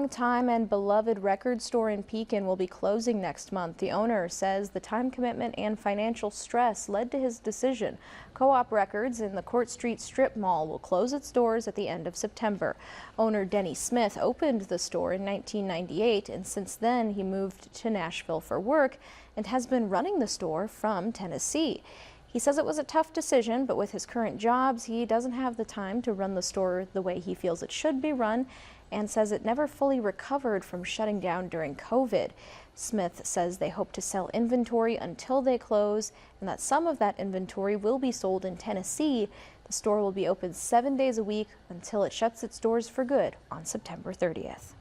long-time and beloved record store in Pekin will be closing next month. The owner says the time commitment and financial stress led to his decision. Co-op Records in the Court Street Strip Mall will close its doors at the end of September. Owner Denny Smith opened the store in 1998, and since then he moved to Nashville for work and has been running the store from Tennessee. He says it was a tough decision, but with his current jobs, he doesn't have the time to run the store the way he feels it should be run, and says it never fully recovered from shutting down during COVID. Smith says they hope to sell inventory until they close, and that some of that inventory will be sold in Tennessee. The store will be open 7 days a week until it shuts its doors for good on September 30th.